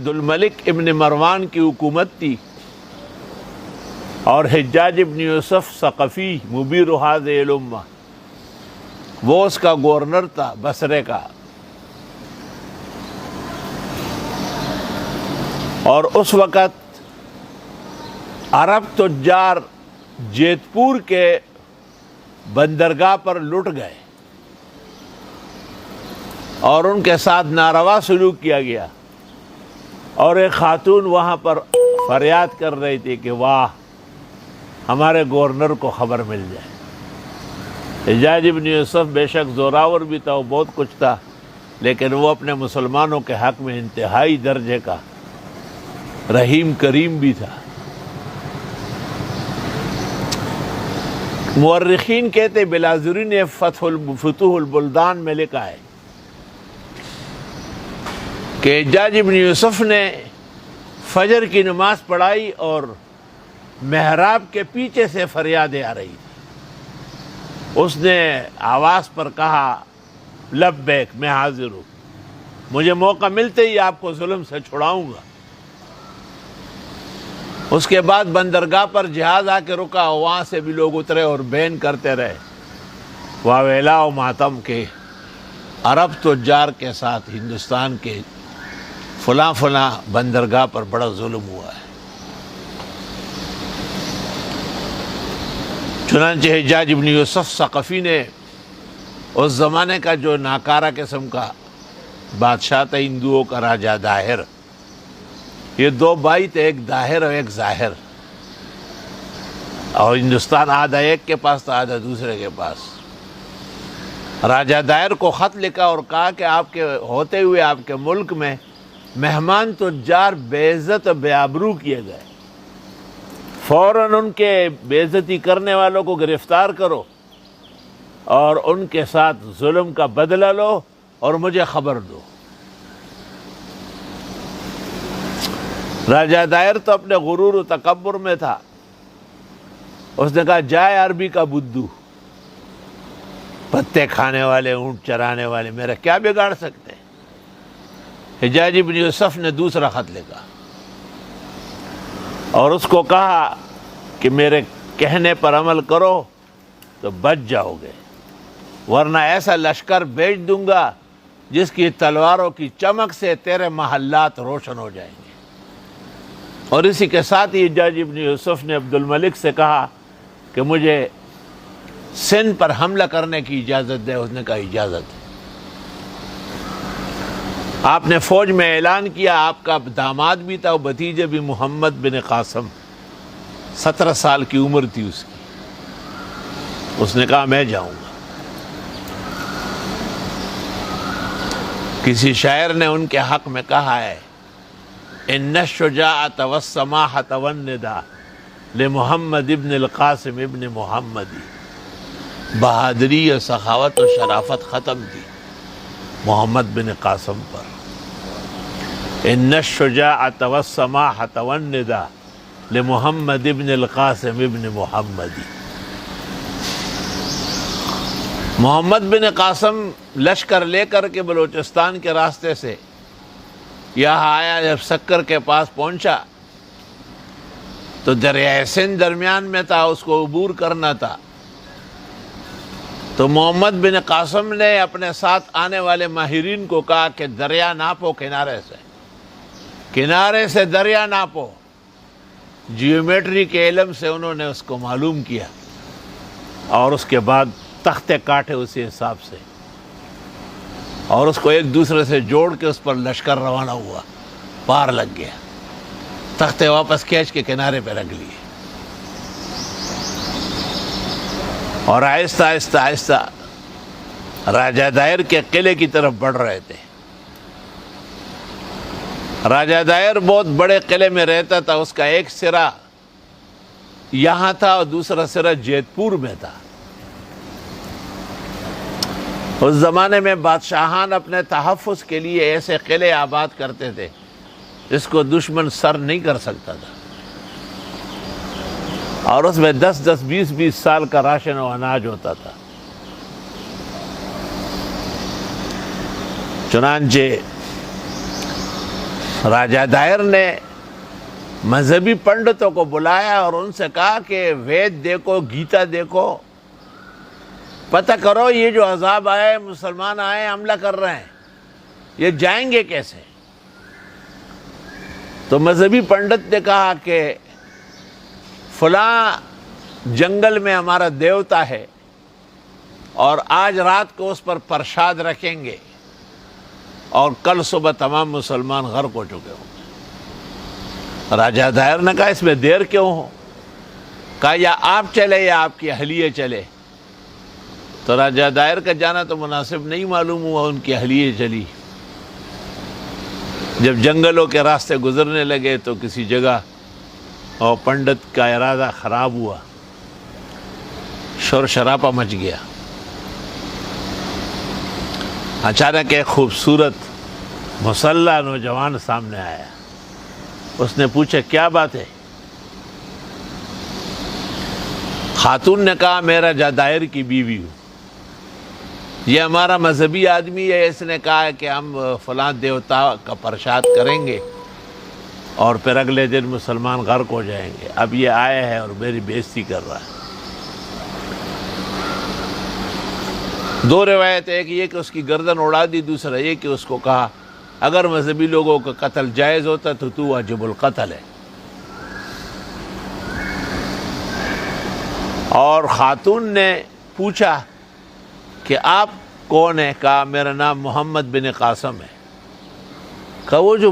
عبد الملک ابن مروان کی حکومت تھی اور حجاج ابن یوسف ثقفی مبیر هذه الامہ وہ اس کا گورنر تھا بصرے کا، اور اس وقت عرب تجار جیت پور کے بندرگاہ پر لٹ گئے اور ان کے ساتھ ناروا سلوک کیا گیا، اور ایک خاتون وہاں پر فریاد کر رہی تھی کہ واہ ہمارے گورنر کو خبر مل جائے۔ حجاج ابن یوسف بے شک زوراور بھی تھا، وہ بہت کچھ تھا، لیکن وہ اپنے مسلمانوں کے حق میں انتہائی درجے کا رحیم کریم بھی تھا۔ مورخین کہتے بلازری نے فتوح البلدان میں لکھا ہے کہ حجاج ابن یوسف نے فجر کی نماز پڑھائی اور محراب کے پیچھے سے فریادیں آ رہی تھی۔ اس نے آواز پر کہا لبیک، میں حاضر ہوں، مجھے موقع ملتے ہی آپ کو ظلم سے چھڑاؤں گا۔ اس کے بعد بندرگاہ پر جہاز آ کے رکا، وہاں سے بھی لوگ اترے اور بین کرتے رہے واویلا و ماتم کے عرب تجار کے ساتھ ہندوستان کے فلاں فلاں بندرگاہ پر بڑا ظلم ہوا ہے۔ چنانچہ حجاج ابن یوسف ثقفی نے اس زمانے کا جو ناکارہ قسم کا بادشاہ تھا ہندوؤں کا، راجہ داہر، یہ دو بھائی تھے، ایک داہر اور ایک ظاہر، اور ہندوستان آدھا ایک کے پاس تھا آدھا دوسرے کے پاس۔ راجہ داہر کو خط لکھا اور کہا کہ آپ کے ہوتے ہوئے آپ کے ملک میں مہمان تجار بے عزت و بے آبرو کیے گئے، فوراً ان کے بے عزتی کرنے والوں کو گرفتار کرو اور ان کے ساتھ ظلم کا بدلہ لو اور مجھے خبر دو۔ راجہ دائر تو اپنے غرور و تکبر میں تھا، اس نے کہا جائے عربی کا بدو، پتے کھانے والے، اونٹ چرانے والے میرا کیا بگاڑ سکتے ہیں۔ حجاج ابن یوسف نے دوسرا خط لکھا اور اس کو کہا کہ میرے کہنے پر عمل کرو تو بچ جاؤ گے، ورنہ ایسا لشکر بھیج دوں گا جس کی تلواروں کی چمک سے تیرے محلات روشن ہو جائیں گے۔ اور اسی کے ساتھ ہی حجاج ابن یوسف نے عبد الملک سے کہا کہ مجھے سندھ پر حملہ کرنے کی اجازت دے۔ اس نے کہا اجازت ہے۔ آپ نے فوج میں اعلان کیا، آپ کا داماد بھی تھا، وہ بھتیجے بھی، محمد بن قاسم، 17 سال کی عمر تھی اس کی۔ اس نے کہا میں جاؤں گا۔ کسی شاعر نے ان کے حق میں کہا ہے ان الشجاعۃ والسماحۃ والنداء لمحمد ابن القاسم ابن محمدی، بہادری اور سخاوت و شرافت ختم تھی محمد بن قاسم پر۔ ان الشجاعۃ والسماحۃ والنداء لمحمد ابن القاسم ابن محمدی۔ محمد بن قاسم لشکر لے کر کے بلوچستان کے راستے سے یہاں آیا، جب سکر کے پاس پہنچا تو دریائے سندھ درمیان میں تھا، اس کو عبور کرنا تھا۔ تو محمد بن قاسم نے اپنے ساتھ آنے والے ماہرین کو کہا کہ دریا ناپو کنارے سے دریا ناپو۔ جیومیٹری کے علم سے انہوں نے اس کو معلوم کیا اور اس کے بعد تختے کاٹے اسی حساب سے، اور اس کو ایک دوسرے سے جوڑ کے اس پر لشکر روانہ ہوا، پار لگ گیا، تختے واپس کھینچ کے کنارے پہ رکھ لیے، اور آہستہ آہستہ آہستہ راجہ دائر کے قلعے کی طرف بڑھ رہے تھے۔ راجہ دائر بہت بڑے قلعے میں رہتا تھا، اس کا ایک سرا یہاں تھا اور دوسرا سرا جیت پور میں تھا۔ اس زمانے میں بادشاہان اپنے تحفظ کے لیے ایسے قلعے آباد کرتے تھے جس کو دشمن سر نہیں کر سکتا تھا، اور اس میں 10 20 سال کا راشن و اناج ہوتا تھا۔ چنانچہ راجہ دائر نے مذہبی پنڈتوں کو بلایا اور ان سے کہا کہ وید دیکھو، گیتا دیکھو، پتہ کرو یہ جو عذاب آئے، مسلمان آئے حملہ کر رہے ہیں، یہ جائیں گے کیسے؟ تو مذہبی پنڈت نے کہا کہ فلاں جنگل میں ہمارا دیوتا ہے اور آج رات کو اس پر پرشاد رکھیں گے اور کل صبح تمام مسلمان غرق ہو چکے ہوں گے۔ راجہ دائر نے کہا اس میں دیر کیوں ہو؟ کہا یا آپ چلے یا آپ کی اہلیہ چلے۔ تو راجہ دائر کا جانا تو مناسب نہیں معلوم ہوا، ان کی اہلیہ چلی۔ جب جنگلوں کے راستے گزرنے لگے تو کسی جگہ اور پنڈت کا ارادہ خراب ہوا، شور شرابہ مچ گیا۔ اچانک ایک خوبصورت مسلح نوجوان سامنے آیا۔ اس نے پوچھا کیا بات ہے؟ خاتون نے کہا میں راجہ دائر کی بیوی ہوں، یہ ہمارا مذہبی آدمی ہے، اس نے کہا ہے کہ ہم فلاں دیوتا کا پرشاد کریں گے اور پھر اگلے دن مسلمان غرق ہو جائیں گے، اب یہ آیا ہے اور میری بے عزتی کر رہا ہے۔ دو روایت، ایک یہ کہ اس کی گردن اڑا دی، دوسرا یہ کہ اس کو کہا اگر مذہبی لوگوں کا قتل جائز ہوتا تو واجب القتل ہے۔ اور خاتون نے پوچھا کہ آپ کون ہیں؟ کہا میرا نام محمد بن قاسم ہے۔ کہا وہ جو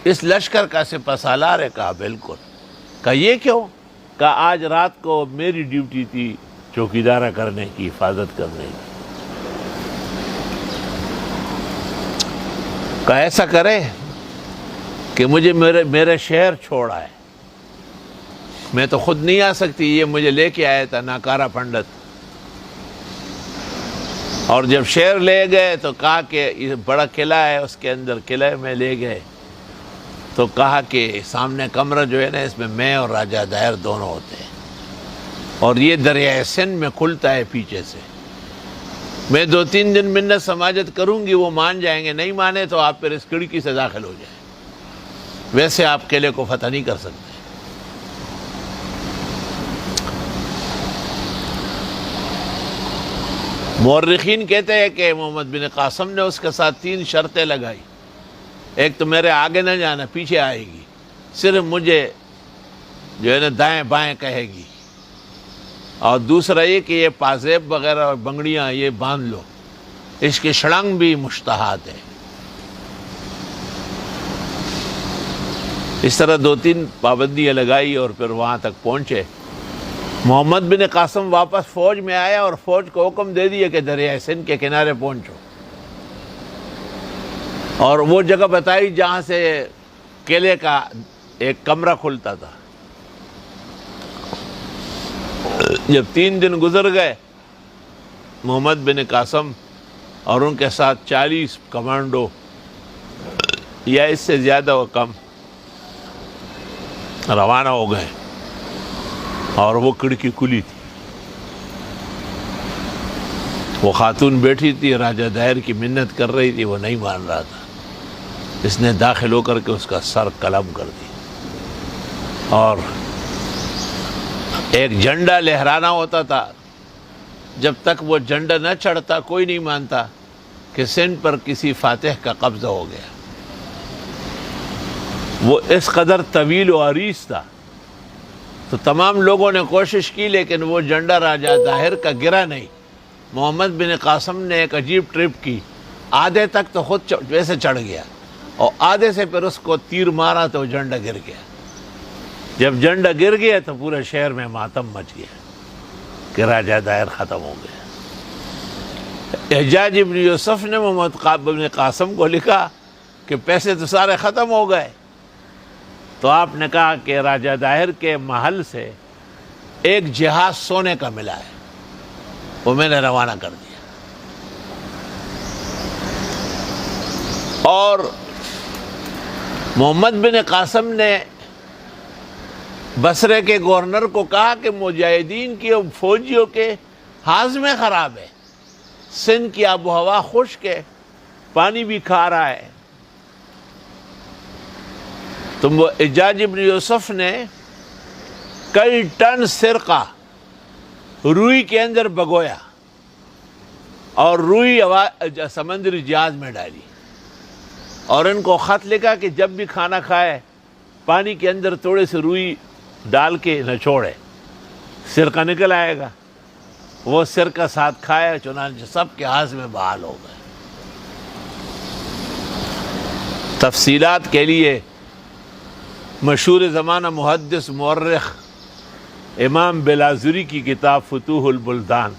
اس لشکر کا سپہ سالار ہے؟ کہا بالکل۔ کہا یہ کیوں؟ کہا آج رات کو میری ڈیوٹی تھی چوکیدارہ کرنے کی، حفاظت کرنے کی۔ کہا ایسا کرے کہ مجھے میرے شہر چھوڑا ہے، میں تو خود نہیں آ سکتی، یہ مجھے لے کے آیا تھا ناکارہ پنڈت۔ اور جب شہر لے گئے تو کہا کہ یہ بڑا قلعہ ہے، اس کے اندر قلعے میں لے گئے تو کہا کہ سامنے کمرہ جو ہے نا اس میں اور راجہ دائر دونوں ہوتے ہیں، اور یہ دریائے سندھ میں کھلتا ہے پیچھے سے، میں 2-3 دن منت سماجت کروں گی، وہ مان جائیں گے، نہیں مانے تو آپ پھر اس کھڑکی سے داخل ہو جائیں، ویسے آپ قلعے کو فتح نہیں کر سکتے۔ مورخین کہتے ہیں کہ محمد بن قاسم نے اس کے ساتھ 3 شرطیں لگائی۔ ایک تو میرے آگے نہ جانا، پیچھے آئے گی، صرف مجھے جو ہے نا دائیں بائیں کہے گی، اور دوسرا یہ کہ یہ پازیب وغیرہ اور بنگڑیاں یہ باندھ لو، اس کی شڑنگ بھی مشتہات ہے۔ اس طرح 2-3 پابندیاں لگائی اور پھر وہاں تک پہنچے۔ محمد بن قاسم واپس فوج میں آیا اور فوج کو حکم دے دیا کہ دریائے سندھ کے کنارے پہنچو، اور وہ جگہ بتائی جہاں سے قلعے کا ایک کمرہ کھلتا تھا۔ جب 3 دن گزر گئے، محمد بن قاسم اور ان کے ساتھ 40 کمانڈو یا اس سے زیادہ و کم روانہ ہو گئے، اور وہ کھڑکی کھلی تھی، وہ خاتون بیٹھی تھی، راجہ دائر کی منت کر رہی تھی، وہ نہیں مان رہا تھا، اس نے داخل ہو کر کے اس کا سر قلم کر دی، اور ایک جھنڈا لہرانا ہوتا تھا، جب تک وہ جھنڈا نہ چڑھتا کوئی نہیں مانتا کہ سندھ پر کسی فاتح کا قبضہ ہو گیا۔ وہ اس قدر طویل و عریض تھا، تو تمام لوگوں نے کوشش کی لیکن وہ جھنڈا راجہ داہر کا گرا نہیں۔ محمد بن قاسم نے ایک عجیب ٹرپ کی، آدھے تک تو خود ویسے چڑھ گیا، اور آدھے سے پھر اس کو تیر مارا تو جھنڈا گر گیا۔ جب جھنڈا گر گیا تو پورے شہر میں ماتم مچ گیا کہ راجہ دائر ختم ہو گیا۔ حجاج ابن یوسف نے محمد بن قاسم کو لکھا کہ پیسے تو سارے ختم ہو گئے، تو آپ نے کہا کہ راجہ داہر کے محل سے ایک جہاز سونے کا ملا ہے، وہ میں نے روانہ کر دیا۔ اور محمد بن قاسم نے بصرے کے گورنر کو کہا کہ مجاہدین کی فوجیوں کے ہاضمے خراب ہے، سندھ کی آب و ہوا خشک ہے، پانی بھی کھا رہا ہے، تو وہ حجاج ابن یوسف نے کئی ٹن سرقہ روئی کے اندر بگویا اور روئی سمندری جہاز میں ڈالی، اور ان کو خط لکھا کہ جب بھی کھانا کھائے پانی کے اندر تھوڑے سے روئی ڈال کے نہ چھوڑے، سرقہ نکل آئے گا۔ وہ سرقہ ساتھ کھایا، چنانچہ سب کے ہاضمے بحال ہو گئے۔ تفصیلات کے لیے مشہور زمانہ محدث مورخ امام بلازری کی کتاب فتوح البلدان